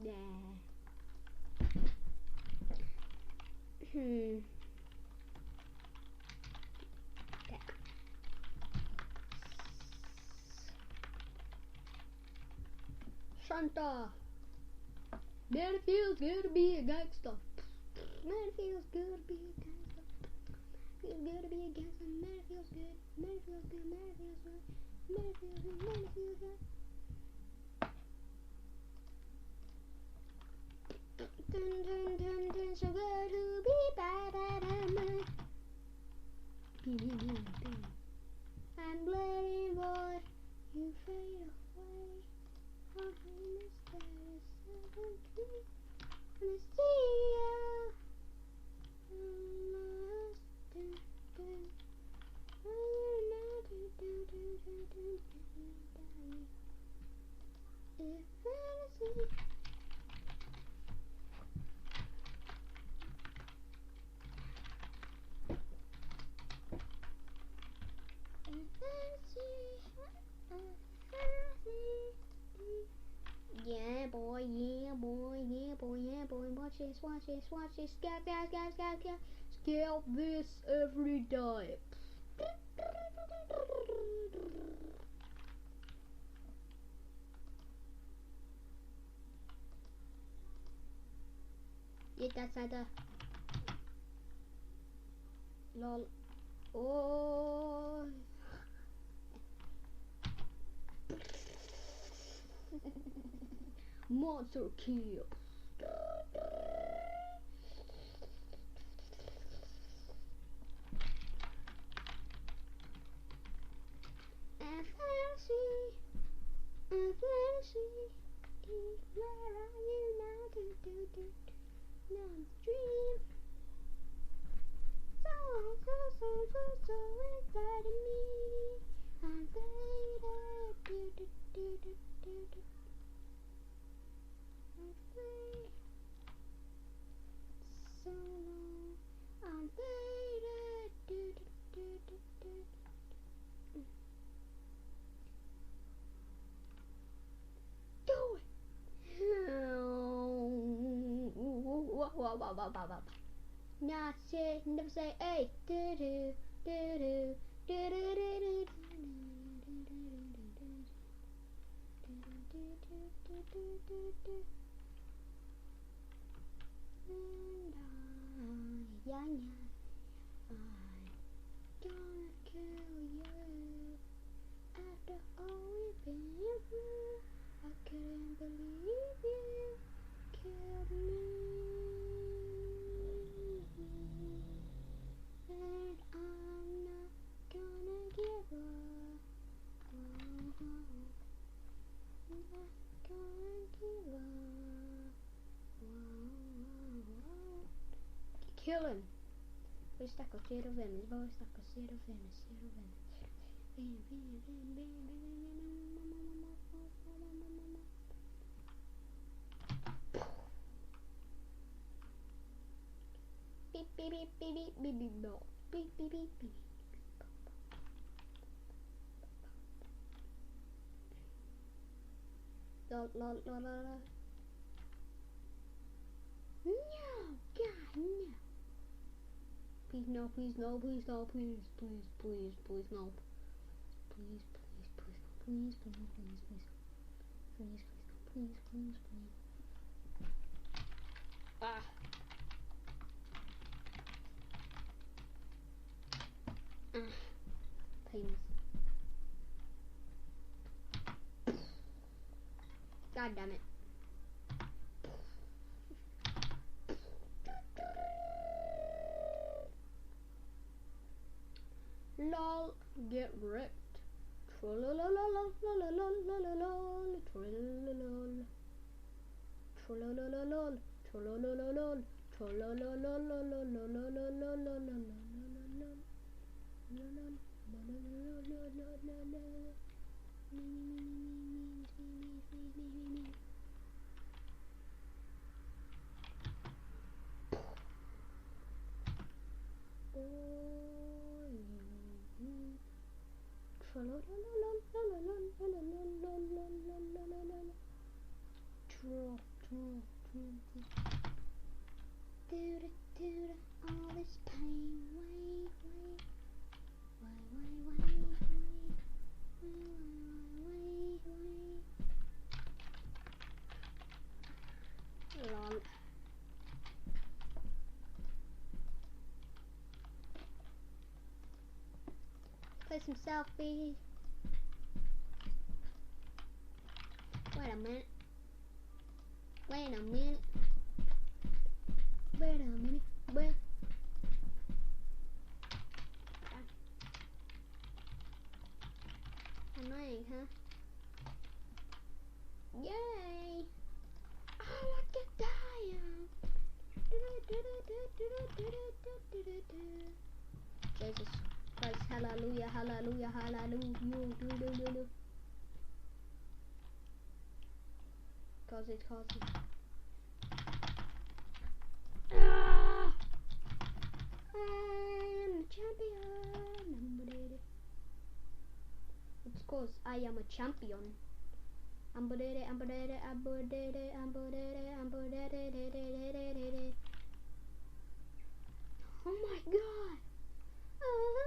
Yeah. Santa. Man, it feels good to be a gangster. Man, it feels good to be a gangster. Feels good to be a gangster. Man, it feels good. Man, it feels good. Man, it feels good. Man, it feels good. Man, it feels good. Dun, so good to be bad at man. I'm bloody boy, you fade away. Our happiness that is 17. And I see ya. Yeah boy, yeah boy, yeah boy, yeah boy. Watch this, watch this, watch this. Scale this every day. Yeah, that's either. Lol. Oh. Monster kill. Fantasy, where are you now? Now I'm dream. So inside of me. I'm faded. I'm faded. So long. I'm faded. Do it. Wow. Not say, never say, hey. And I'm gonna kill you. After all we've been through, I couldn't believe you killed me. And I'm not gonna give up. I'm not gonna give up. Kill him. Voi stacco zero Venice, voi stacco zero Venice. Beep beep beep beep beep beep no. Beep beep beep beep. La. No, God, no. Please no, please no, please no, please no. Please. Ah. Pains. God damn it. Lol, get wrecked. Trollolololol. Troll. All this pain, wait. Lol. Play some selfie. Wait a minute. Annoying, huh? Yay! Oh, look at Diane! Jesus Christ, hallelujah. Cause it. Ah! I'm a champion. It's cause I am a champion. Oh my god! Oh.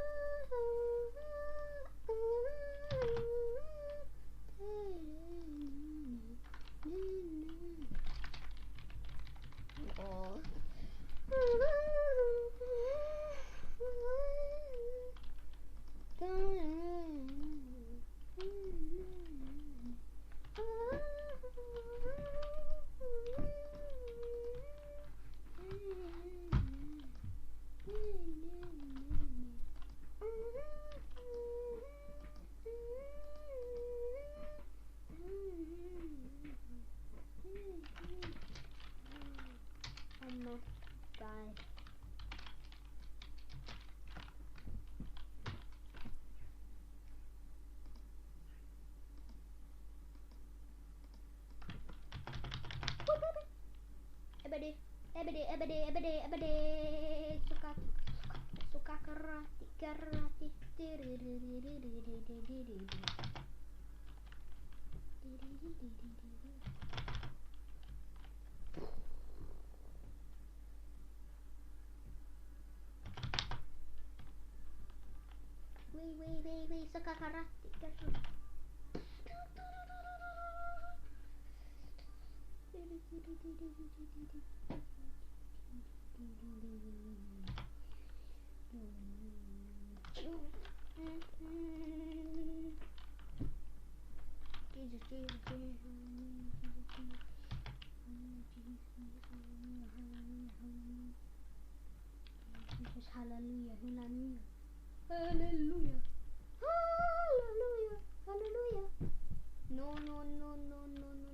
Almost died. Ebede. Suka karate. Wait, suka karate. Jesus, hallelujah.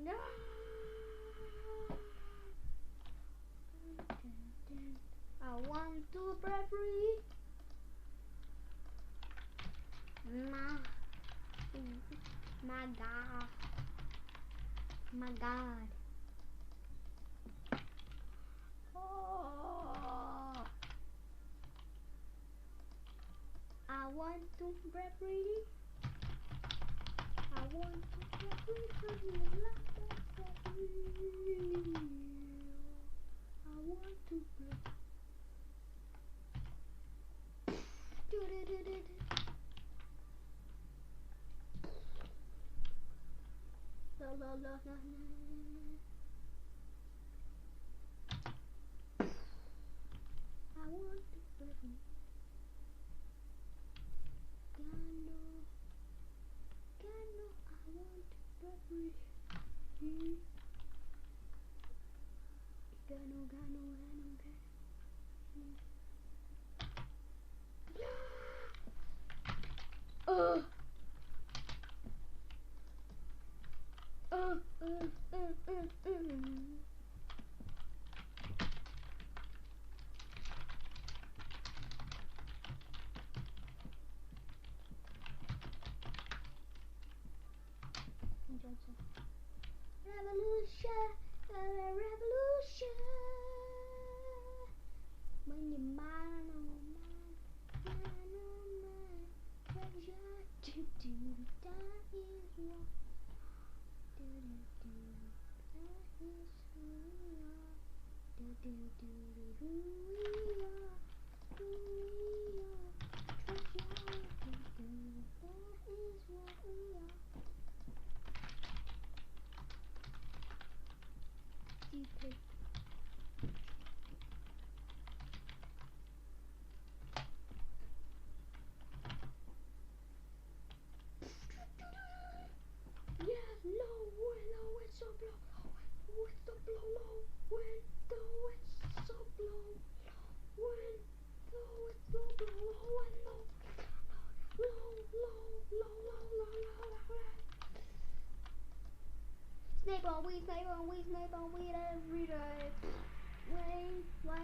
No. I want to break free. My God. Oh. I want to break free. I want to break free from your life. I want to break. La. I want to break free. Gano, I want to break free. Gano. Revolution. When you're man on man, pressure to do that is what. That is who we are. Snipe on weed every day. Why?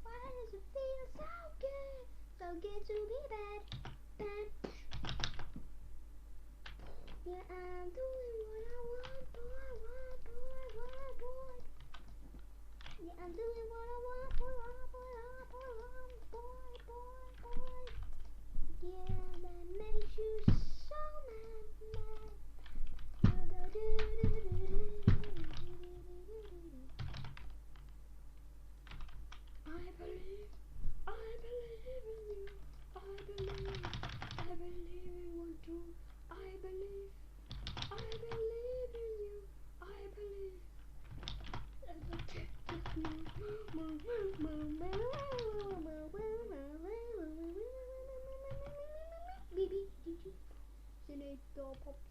Why does it feel so good? So good to be bad. Yeah, I'm doing what I want, boy. Yeah, I'm doing what I want, boy. Yeah, that makes you so mad. I believe in you. I believe in one too. I believe in you. I believe.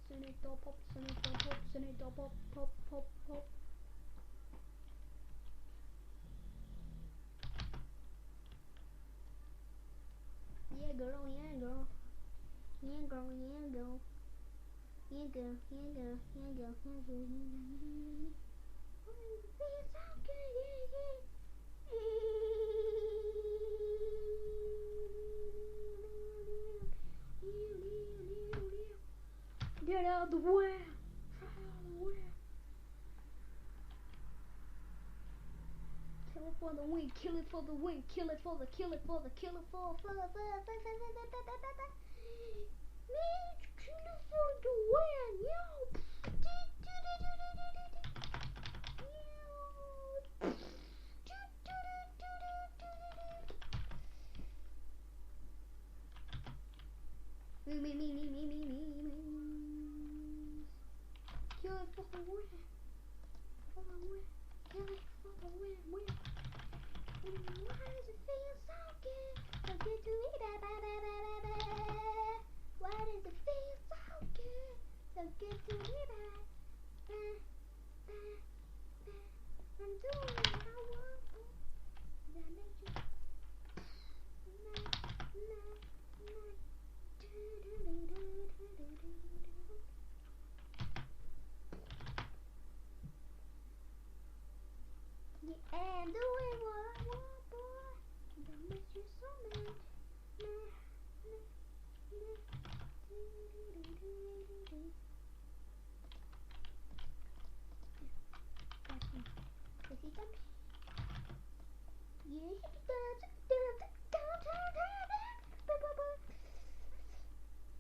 Senator pop. Yeah, girl. Get out of the way. Kill it for the win. Kill it for the win. Kill it for the. Me, kill it for the win, yo. Me. Kill it for the win. Kill it for the win. Why does it feel so good? So good to me, Why does it feel so good? So good to me, I'm doing what I want. That makes you Yeah, I'm doing what I want, boy. That makes you so mad.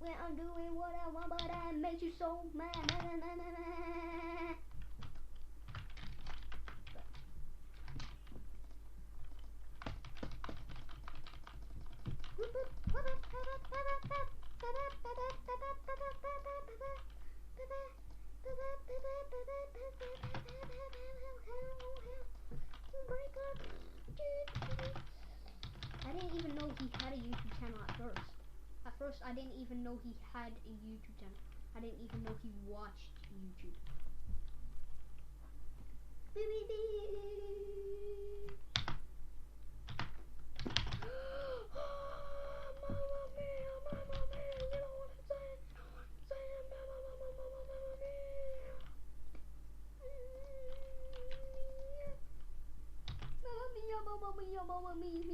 Well, I'm doing what I want, but that makes you so mad. I didn't even know he had a YouTube channel at first. At first, I didn't even know he had a YouTube channel. I didn't even know he watched YouTube. Mamma mia, you know what I'm saying? Mamma mia.